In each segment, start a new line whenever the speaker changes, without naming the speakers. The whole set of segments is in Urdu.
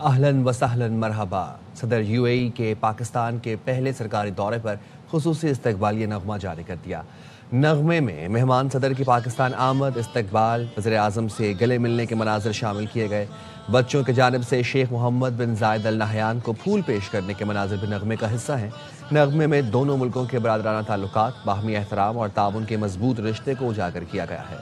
اہلاً و سہلاً مرحبا. صدر UAE کے پاکستان کے پہلے سرکاری دورے پر خصوصی استقبالیہ نغمہ جاری کر دیا. نغمے میں مہمان صدر کی پاکستان آمد، استقبال، وزیر اعظم سے گلے ملنے کے مناظر شامل کیے گئے. بچوں کی جانب سے شیخ محمد بن زائد ال نہیان کو پھول پیش کرنے کے مناظر بھی نغمے کا حصہ ہیں. نغمے میں دونوں ملکوں کے برادرانہ تعلقات، باہمی احترام اور تعاون کے مضبوط رشتے کو اجاگر کیا گیا ہے.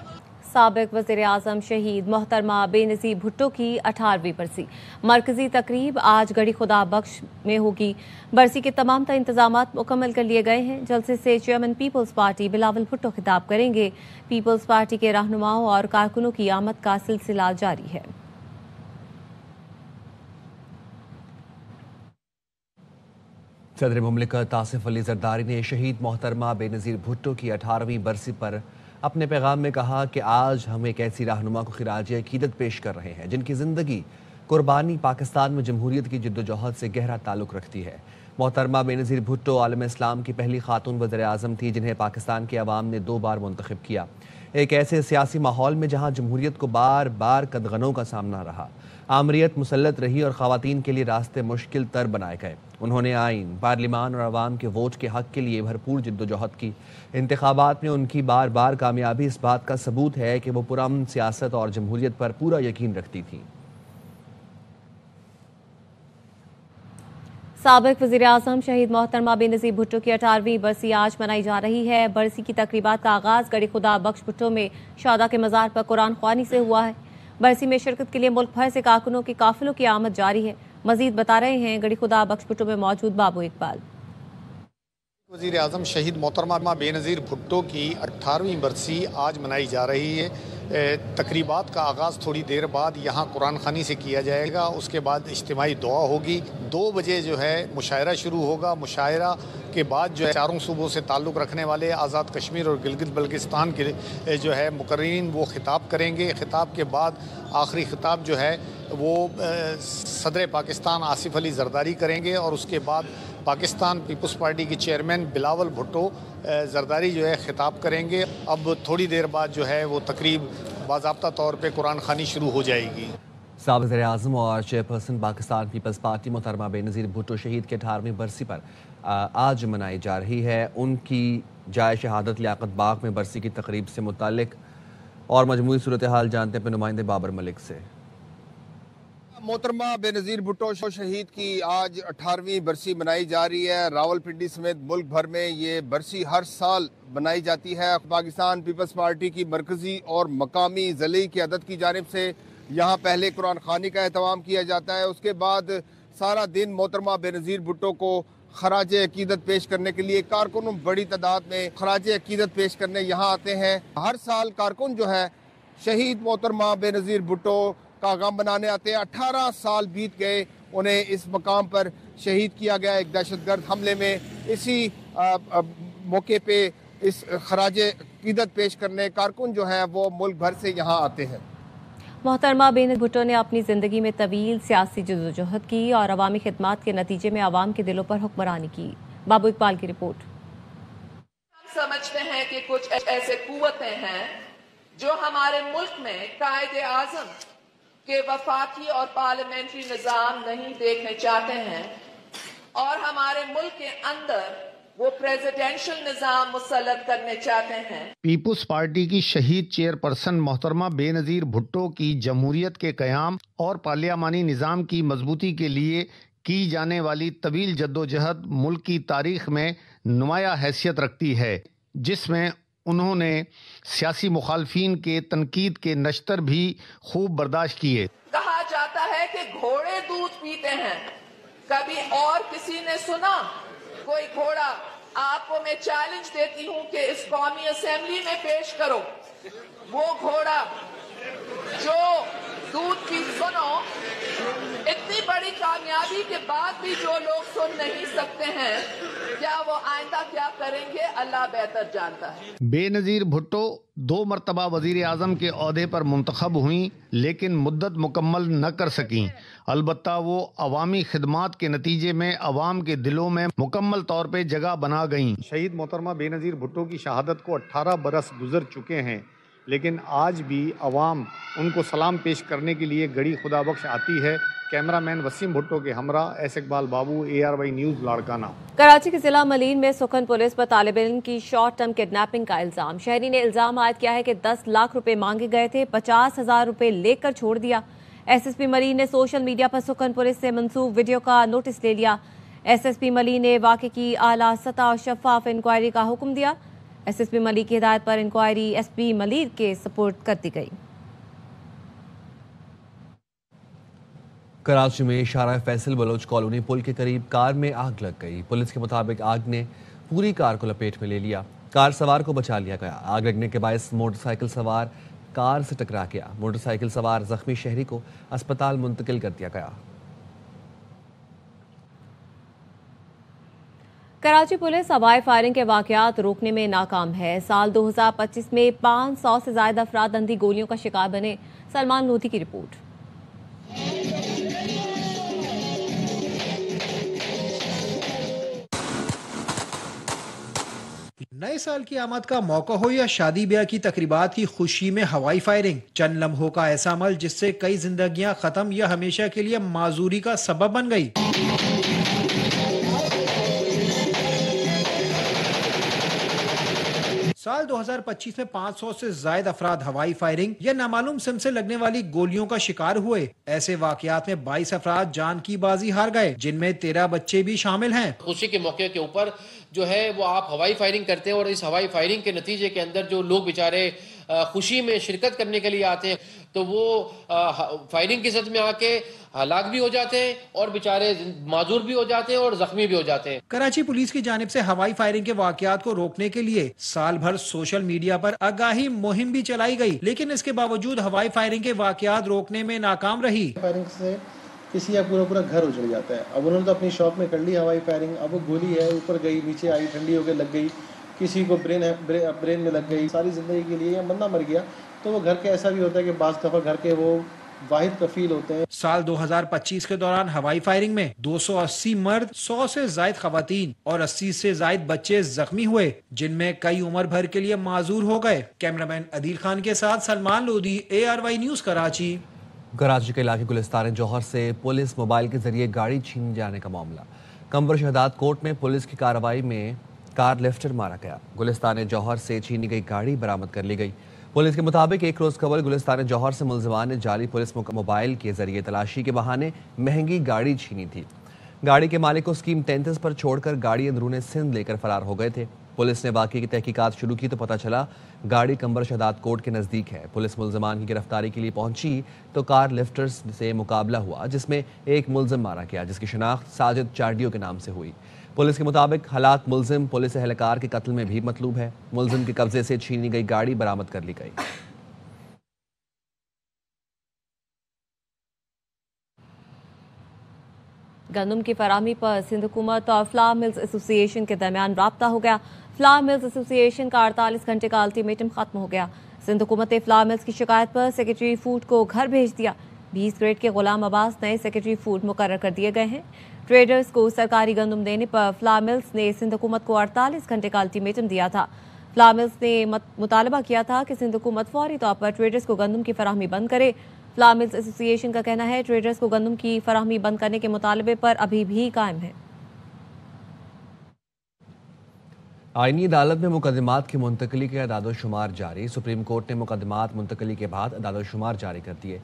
سابق وزیر اعظم شہید محترمہ بے نظیر بھٹو کی 18ویں برسی. مرکزی تقریب آج گڑھی خدا بخش میں ہوگی. برسی کے تمام تر انتظامات مکمل کر لیے گئے ہیں. جلسے سے چیئرمین پیپلز پارٹی بلاول بھٹو خطاب کریں گے. پیپلز پارٹی کے رہنماؤں اور کارکنوں کی آمد کا سلسلہ جاری ہے.
صدر مملکت آصف علی زرداری نے شہید محترمہ بے نظیر بھٹو کی 18ویں برسی پر اپنے پیغام میں کہا کہ آج ہم ایک ایسی رہنما کو خراج عقیدت پیش کر رہے ہیں جن کی زندگی قربانی پاکستان میں جمہوریت کی جدوجہد سے گہرا تعلق رکھتی ہے. محترمہ بے نظیر بھٹو عالم اسلام کی پہلی خاتون وزیر اعظم تھی جنہیں پاکستان کے عوام نے 2 بار منتخب کیا. ایک ایسے سیاسی ماحول میں جہاں جمہوریت کو بار بار قدغنوں کا سامنا رہا، آمریت مسلط رہی اور خواتین کے لیے راستے مشکل تر بنائے گئے. انہوں نے آئین، پارلیمان اور عوام کے ووٹ کے حق کے لیے بھرپور جدوجہد کی. انتخابات میں ان کی بار بار کامیابی اس بات کا ثبوت ہے کہ وہ پرامن سیاست اور جمہوریت پر پورا یقین رکھتی تھیں.
سابق وزیر اعظم شہید محترمہ بے نظیر بھٹو کی 18ویں برسی آج منائی جا رہی ہے. برسی کی تقریبات کا آغاز گڑھی خدا بخش بھٹو میں شہداء کے مزار پر قرآن خوانی سے ہوا ہے. برسی میں شرکت کے لیے ملک بھر سے کارکنوں کے قافلوں کی آمد جاری ہے. مزید بتا رہے ہیں گڑھی خدا بخش بھٹو میں موجود بابو اقبال.
وزیر اعظم شہید محترمہ بے نظیر بھٹو کی 18ویں برسی آج منائی جا رہی ہے. تقریبات کا آغاز تھوڑی دیر بعد یہاں قرآن خوانی سے کیا جائے گا. اس کے بعد اجتماعی دعا ہوگی. 2 بجے جو ہے مشاعرہ شروع ہوگا. مشاعرہ کے بعد جو ہے چاروں صوبوں سے تعلق رکھنے والے آزاد کشمیر اور گلگت بلتستان کے جو ہے مقررین وہ خطاب کریں گے. خطاب کے بعد آخری خطاب جو ہے وہ صدر پاکستان آصف علی زرداری کریں گے اور اس کے بعد پاکستان پیپلز پارٹی کے چیئرمین بلاول بھٹو زرداری جو ہے خطاب کریں گے. اب تھوڑی دیر بعد جو ہے وہ تقریب باضابطہ طور پہ قرآن خوانی شروع ہو جائے گی.
سابق وزیر اعظم اور چیئرپرسن پاکستان پیپلز پارٹی محترمہ بے نظیر بھٹو شہید کے 18ویں برسی پر آج منائی جا رہی ہے. ان کی جائے شہادت لیاقت باغ میں برسی کی تقریب سے متعلق اور مجموعی صورتحال جانتے ہیں نمائندے بابر ملک سے.
محترمہ بے نظیر بھٹو شہید کی آج 18ویں برسی منائی جا رہی ہے. راولپنڈی سمیت ملک بھر میں یہ برسی ہر سال منائی جاتی ہے. پاکستان پیپلز پارٹی کی مرکزی اور مقامی ضلعی قیادت کی جانب سے یہاں پہلے قرآن خوانی کا اہتمام کیا جاتا ہے. اس کے بعد سارا دن محترمہ بے نظیر بھٹو کو خراج عقیدت پیش کرنے کے لیے کارکنوں بڑی تعداد میں خراج عقیدت پیش کرنے یہاں آتے ہیں. ہر سال کارکن جو ہے شہید محترمہ بے نظیر بھٹو کا غم بنانے آتے ہیں. 18 سال بیت گئے انہیں اس مقام پر شہید کیا گیا ایک دہشت گرد حملے میں. اسی موقع پہ اس خراج عقیدت پیش کرنے کارکن جو ہیں وہ ملک بھر سے یہاں آتے ہیں.
محترمہ بے نظیر بھٹو نے اپنی زندگی میں طویل سیاسی جدوجہد کی اور عوامی خدمات کے نتیجے میں عوام کے دلوں پر حکمرانی کی. بابو اقبال کی رپورٹ.
ہم سمجھتے ہیں کہ کچھ ایسے قوتیں ہیں جو ہمارے ملک میں قائد اعظم کہ وفاقی اور پارلیمنٹری نظام نہیں دیکھنے چاہتے ہیں اور ہمارے ملک کے اندر وہ پریزیڈنشل نظام مسلط کرنے چاہتے ہیں.
پیپلز پارٹی کی شہید چیئرپرسن محترمہ بے نظیر بھٹو کی جمہوریت کے قیام اور پارلیمانی نظام کی مضبوطی کے لیے کی جانے والی طویل جدوجہد ملک کی تاریخ میں نمایاں حیثیت رکھتی ہے، جس میں انہوں نے سیاسی مخالفین کے تنقید کے نشتر بھی خوب برداشت کیے.
کہا جاتا ہے کہ گھوڑے دودھ پیتے ہیں. کبھی اور کسی نے سنا کوئی گھوڑا؟ آپ کو میں چیلنج دیتی ہوں کہ اس قومی اسمبلی میں پیش کرو وہ گھوڑا جو دودھ پی. سنو، اتنی بڑی کامیابی کے بعد بھی جو لوگ سن نہیں سکتے ہیں، کیا وہ آئندہ کیا کریں گے اللہ بہتر جانتا ہے.
بے نظیر بھٹو 2 مرتبہ وزیر اعظم کے عہدے پر منتخب ہوئیں لیکن مدت مکمل نہ کر سکیں. البتہ وہ عوامی خدمات کے نتیجے میں عوام کے دلوں میں مکمل طور پہ جگہ بنا گئیں.
شہید محترمہ بے نظیر بھٹو کی شہادت کو 18 برس گزر چکے ہیں.
لیکن آج بھی عوام ان کو سلام پیش کرنے کے لیے گڑی خدا بخش آتی ہے۔ کیمرہ مین وسیم بھٹو کے ہمراہ ایس اقبال بابو، ARY نیوز، لاڑکانہ۔
کراچی کے ضلع ملین میں سکھن پولیس پر طالب علم کی شارٹ ٹرم کڈنیپنگ کا الزام۔ شہری نے الزام عائد کیا ہے کہ 10 لاکھ روپے مانگے گئے تھے، 50,000 روپے لے کر چھوڑ دیا۔ SSP ملین نے سوشل میڈیا پر سکھن پولیس سے منسوب ویڈیو کا نوٹس لے لیا۔ SSP ملین نے واقعے کی اعلیٰ سطح اور شفاف انکوائری کا حکم دیا۔ SSP ملین کی ہدایت پر انکوائری SP ملین کے سپورٹ کر دی گئی۔
کراچی میں شارع فیصل بلوچ کالونی پل کے قریب کار میں آگ لگ گئی۔ پولیس کے مطابق آگ نے پوری کار کو لپیٹ میں لے لیا۔ کار سوار کو بچا لیا گیا۔ آگ لگنے کے باعث موٹر سائیکل سوار کار سے ٹکرا گیا۔ موٹر سائیکل سوار زخمی شہری کو اسپتال منتقل کر دیا گیا۔
کراچی پولیس ہوائی فائرنگ کے واقعات روکنے میں ناکام ہے۔ سال 2025 میں 500 سے زائد افراد اندھی گولیوں کا شکار بنے۔ سلمان لودھی کی رپورٹ۔
نئے سال کی آمد کا موقع ہو یا شادی بیاہ کی تقریبات کی خوشی میں ہوائی فائرنگ، چند لمحوں کا ایسا عمل جس سے کئی زندگیاں ختم یا ہمیشہ کے لیے معذوری کا سبب بن گئی۔ سال 2025 میں 500 سے زائد افراد ہوائی فائرنگ یا نامعلوم سم سے لگنے والی گولیوں کا شکار ہوئے۔ ایسے واقعات میں 22 افراد جان کی بازی ہار گئے، جن میں 13 بچے بھی شامل ہیں۔
خوشی کے موقع کے اوپر جو ہے وہ آپ ہوائی فائرنگ کرتے ہیں، اور اس ہوائی فائرنگ کے نتیجے کے اندر جو لوگ بیچارے خوشی میں شرکت کرنے کے لیے آتے ہیں تو وہ فائرنگ کی زد میں آ کے ہلاک بھی ہو جاتے ہیں اور بیچارے معذور بھی ہو جاتے ہیں اور زخمی بھی ہو جاتے ہیں۔
کراچی پولیس کی جانب سے ہوائی فائرنگ کے واقعات کو روکنے کے لیے سال بھر سوشل میڈیا پر آگاہی مہم بھی چلائی گئی، لیکن اس کے باوجود ہوائی فائرنگ کے واقعات روکنے میں ناکام رہی۔
فائرنگ سے کسی کا پورا گھر اجڑ جاتا ہے۔ اب انہوں نے تو اپنی شاپ میں کر لی ہوائی فائرنگ، اب وہ گولی ہے اوپر گئی، نیچے آئی، ٹھنڈی ہو کے لگ گئی، کسی کو برین میں لگ گئی، ساری زندگی کے لیے یا بندہ مر گیا۔ تو وہ گھر کے ایسا بھی ہوتا ہے کہ بعض دفعہ گھر کے وہ واحد کفیل ہوتے ہیں۔
سال 2025 کے دوران ہوائی فائرنگ میں 280 مرد، 100 سے زائد خواتین اور 80 سے زائد بچے زخمی ہوئے، جن میں کئی عمر بھر کے لیے معذور ہو گئے۔ کیمرامین عدیل خان کے ساتھ سلمان لودھی، ARY نیوز کراچی۔
کراچی کے علاقے گلستان جوہر سے پولیس موبائل کے ذریعے گاڑی چھین جانے کا معاملہ۔ قمبر شہداد کوٹ میں پولیس کی کارروائی میں کار لفٹر مارا گیا۔ گلستان جوہر سے چھینی گئی گاڑی برآمد کر لی گئی۔ پولیس کے مطابق ایک روز قبل گلستان جوہر سے ملزمان نے جعلی پولیس موبائل کے ذریعے تلاشی کے بہانے مہنگی گاڑی چھینی تھی۔ گاڑی کے مالک کو اسکیم 33 پر چھوڑ کر گاڑی اندرون سندھ لے کر فرار ہو گئے تھے۔ پولیس نے واقعے کی تحقیقات شروع کی تو پتہ چلا گاڑی قمبر شہداد کوٹ کے نزدیک ہے۔ پولیس ملزمان کی گرفتاری کے لیے پہنچی تو کار لفٹرز سے مقابلہ ہوا، جس میں ایک ملزم مارا گیا، جس کی شناخت ساجد چارڈیو کے نام سے ہوئی۔ پولیس کے مطابق ہلاک ملزم پولیس اہلکار کے قتل میں بھی مطلوب ہے۔ ملزم کے قبضے سے چھینی گئی گاڑی برآمد کر لی گئی۔
گندم کی فراہمی پر سندھ حکومت اور فلاور ملز ایسوسی ایشن کے درمیان رابطہ ہو گیا۔ فلاور ملز ایسوسی ایشن کا 48 گھنٹے کا الٹیمیٹم ختم ہو گیا۔ سندھ حکومت نے فلاور ملز کی شکایت پر سیکرٹری فوڈ کو گھر بھیج دیا۔ 20 گریڈ کے غلام عباس نئے سیکرٹری فوڈ مقرر کر دیے گئے ہیں۔ ٹریڈرز کو سرکاری گندم دینے پر فلاور ملز نے سندھ حکومت کو 48 گھنٹے کا الٹیمیٹم دیا تھا۔ فلاور ملز نے مطالبہ کیا تھا کہ سندھ حکومت فوری طور پر ٹریڈرز کو گندم کی فراہمی بند کرے۔ فلاور ملز ایسوسی ایشن کا کہنا ہے ٹریڈرز کو گندم کی فراہمی بند کرنے کے مطالبے پر ابھی بھی قائم ہے۔
آئینی عدالت میں مقدمات کی منتقلی کے اعداد و شمار جاری۔ سپریم کورٹ نے مقدمات منتقلی کے بعد اعداد و شمار جاری کر دیے۔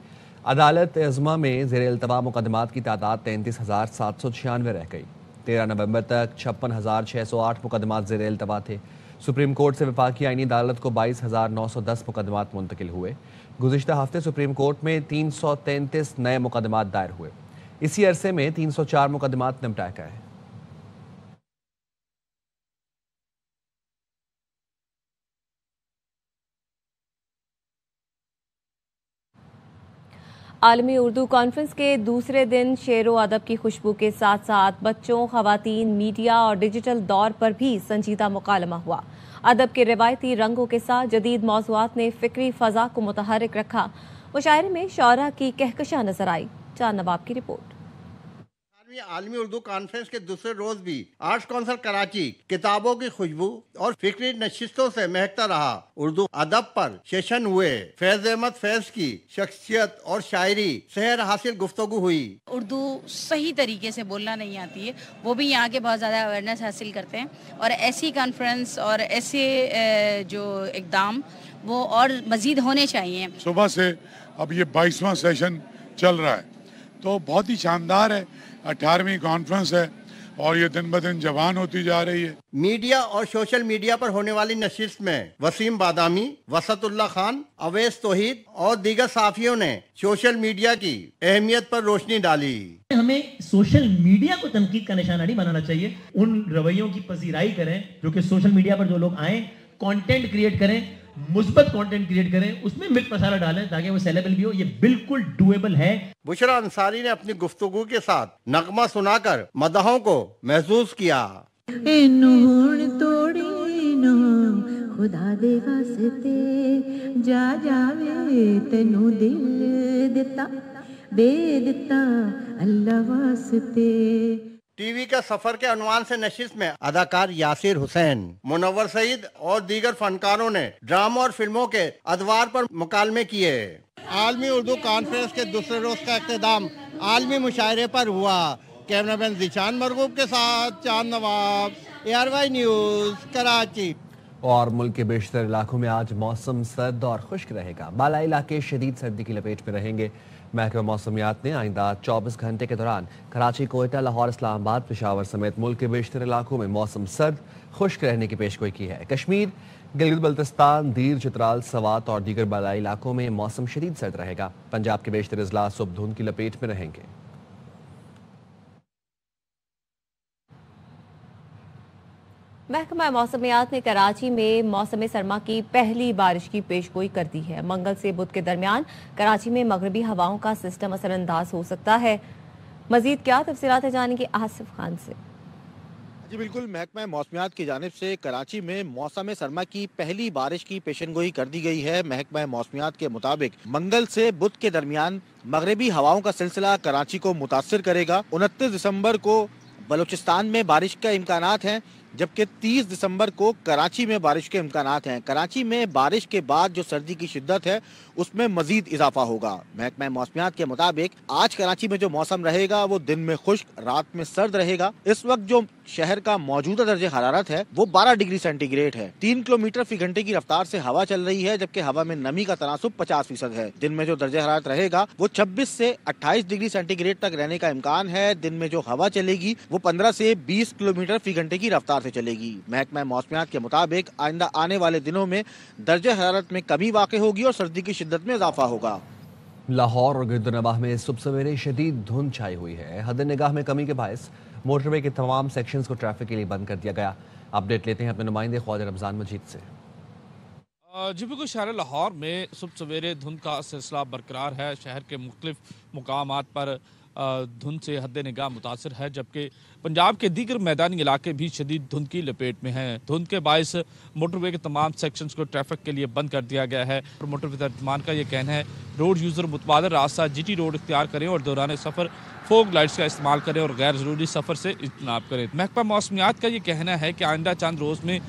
عدالت عظمیٰ میں زیر التوا مقدمات کی تعداد 33,796 رہ گئی۔ 13 نومبر تک 56,608 مقدمات زیر التوا تھے۔ سپریم کورٹ سے وفاقی آئینی عدالت کو 22,910 مقدمات منتقل ہوئے۔ گزشتہ ہفتے سپریم کورٹ میں 333 نئے مقدمات دائر ہوئے۔ اسی عرصے میں 304 مقدمات نمٹائے گئے۔
عالمی اردو کانفرنس کے دوسرے دن شعر و ادب کی خوشبو کے ساتھ ساتھ بچوں، خواتین، میڈیا اور ڈیجیٹل دور پر بھی سنجیدہ مکالمہ ہوا۔ ادب کے روایتی رنگوں کے ساتھ جدید موضوعات نے فکری فضا کو متحرک رکھا۔ مشاعرے میں شعراء کی کہکشاں نظر آئی۔ چار نواب کی رپورٹ۔
عالمی اردو کانفرنس کے دوسرے روز بھی آرٹس کونسل کراچی کتابوں کی خوشبو اور فکری نشستوں سے مہکتا رہا۔ اردو ادب پر سیشن ہوئے، فیض احمد فیض کی شخصیت اور شاعری سحر حاصل گفتگو ہوئی۔
اردو صحیح طریقے سے بولنا نہیں آتی ہے، وہ بھی یہاں کے بہت زیادہ اویئرنیس حاصل کرتے ہیں، اور ایسی کانفرنس اور ایسے جو اقدام وہ اور مزید ہونے چاہیے۔
صبح سے اب یہ 22واں سیشن چل رہا ہے تو بہت ہی شاندار ہے، 18ویں کانفرنس ہے اور یہ دن بدن جوان ہوتی جا رہی ہے۔
میڈیا اور سوشل میڈیا پر ہونے والی نشست میں وسیم بادامی، وسط اللہ خان، اویس توحید اور دیگر صحافیوں نے سوشل میڈیا کی اہمیت پر روشنی ڈالی۔
ہمیں سوشل میڈیا کو تنقید کا نشانہ نہیں بنانا چاہیے، ان رویوں کی پذیرائی کریں جو کہ سوشل میڈیا پر جو لوگ آئیں کانٹینٹ کریٹ کریں، مثبت کانٹینٹ کریٹ کریں، اس میں مرچ مسالہ ڈالیں تاکہ وہ سیلیبل بھی ہو۔ یہ بالکل ڈویبل ہے۔
بشرا انصاری نے اپنی گفتگو کے ساتھ نغمہ سنا کر مداحوں کو محظوظ کیا۔
خدا دے واسطے جا جاوے تینو دل دتا دے دتا اللہ واسطے۔
ٹی وی کا سفر کے عنوان سے نشست میں اداکار یاسر حسین، منور سعید اور دیگر فنکاروں نے ڈراموں اور فلموں کے ادوار پر مکالمے کیے۔ عالمی اردو کانفرنس کے دوسرے روز کا اختتام عالمی مشاعرے پر ہوا۔ کیمرہ مین ذیشان مرغوب کے ساتھ چاند نواب، ARY نیوز، کراچی۔
اور ملک کے بیشتر علاقوں میں آج موسم سرد اور خشک رہے گا، بالائی علاقے شدید سردی کی لپیٹ میں رہیں گے۔ محکمہ موسمیات نے آئندہ 24 گھنٹے کے دوران کراچی، کوئٹہ، لاہور، اسلام آباد، پشاور سمیت ملک کے بیشتر علاقوں میں موسم سرد خشک رہنے کی پیشگوئی کی ہے۔ کشمیر، گلگت بلتستان، دیر، چترال، سوات اور دیگر بالائی علاقوں میں موسم شدید سرد رہے گا۔ پنجاب کے بیشتر اضلاع صبح دھند کی لپیٹ میں رہیں گے۔
محکمہ موسمیات نے کراچی میں موسم سرما کی پہلی بارش کی پیشگوئی کر دی ہے۔ منگل سے بدھ کے درمیان کراچی میں مغربی ہواؤں کا سسٹم اثر انداز ہو سکتا ہے۔ مزید کیا تفصیلات جانیں گے آصف خان سے۔
جی بالکل، محکمہ موسمیات کی جانب سے کراچی میں موسم سرما کی پہلی بارش کی پیشن گوئی کر دی گئی ہے۔ محکمہ موسمیات کے مطابق منگل سے بدھ کے درمیان مغربی ہواؤں کا سلسلہ کراچی کو متاثر کرے گا۔ 29 دسمبر کو بلوچستان میں بارش کا امکانات ہیں، جبکہ 30 دسمبر کو کراچی میں بارش کے امکانات ہیں۔ کراچی میں بارش کے بعد جو سردی کی شدت ہے اس میں مزید اضافہ ہوگا۔ محکمہ موسمیات کے مطابق آج کراچی میں جو موسم رہے گا وہ دن میں خشک، رات میں سرد رہے گا۔ اس وقت جو شہر کا موجودہ درجہ حرارت ہے وہ 12 ڈگری سینٹی گریڈ ہے۔ 3 کلومیٹر فی گھنٹے کی رفتار سے ہوا چل رہی ہے، جبکہ ہوا میں نمی کا تناسب 50% ہے۔ دن میں جو درجہ حرارت رہے گا وہ 26 سے 28 ڈگری سینٹی گریڈ تک رہنے کا امکان ہے۔ دن میں جو ہوا چلے گی وہ 15 سے 20 کلومیٹر فی گھنٹے کی رفتار سے چلے گی۔ محکمہ موسمیات کے مطابق آئندہ آنے والے دنوں میں درجہ حرارت میں کمی واقع ہوگی اور سردی کی شدت میں اضافہ ہوگا۔
لاہور اور گرد و نواح میں صبح سویرے شدید دھند چھائی ہوئی ہے۔ حد نگاہ میں کمی کے باعث موٹر وے کے تمام سیکشنز کو ٹریفک کے لیے بند کر دیا گیا۔ اپڈیٹ لیتے ہیں اپنے نمائندے خواجہ رمضان مجید سے۔
جی بالکل، شہر لاہور میں صبح سویرے دھند کا سلسلہ برقرار ہے۔ شہر کے مختلف مقامات پر دھند سے حد نگاہ متاثر ہے، جبکہ پنجاب کے دیگر میدانی علاقے بھی شدید دھند کی لپیٹ میں ہیں۔ دھند کے باعث موٹر وے کے تمام سیکشنز کو ٹریفک کے لیے بند کر دیا گیا ہے۔ موٹر وے ترجمان کا یہ کہنا ہے روڈ یوزر متبادل راستہ GT روڈ اختیار کریں اور دوران سفر فوگ لائٹس کا استعمال کریں اور غیر ضروری سفر سے اجتناب کریں۔ محکمہ موسمیات کا یہ کہنا ہے کہ آئندہ چند روز میں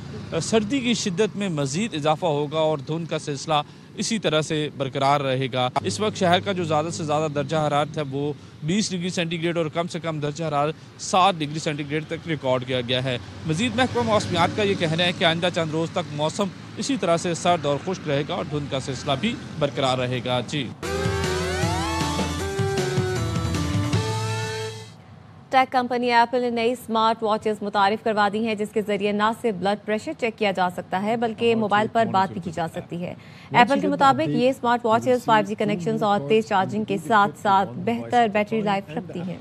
سردی کی شدت میں مزید اضافہ ہوگا اور دھند کا سلسلہ اسی طرح سے برقرار رہے گا۔ اس وقت شہر کا جو زیادہ سے زیادہ درجہ حرارت ہے وہ 20 ڈگری سینٹی گریڈ اور کم سے کم درجہ حرارت 7 ڈگری سینٹی گریڈ تک ریکارڈ کیا گیا ہے۔ مزید محکمہ موسمیات کا یہ کہنا ہے کہ آئندہ چند روز تک موسم اسی طرح سے سرد اور خشک رہے گا اور دھند کا سلسلہ بھی برقرار رہے گا۔ جی
ٹیک کمپنی ایپل نے نئی سمارٹ واچز متعارف کروا دی ہیں، جس کے ذریعے نہ صرف بلڈ پریشر چیک کیا جا سکتا ہے بلکہ موبائل پر بات بھی کی جا سکتی ہے۔ ایپل کے مطابق یہ سمارٹ واچز 5G کنیکشنز اور تیز چارجنگ کے ساتھ ساتھ بہتر بیٹری لائف رکھتی ہیں۔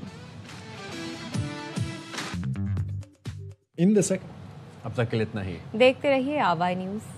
اب تک کے لیے اتنا ہی،
دیکھتے رہیے AY نیوز۔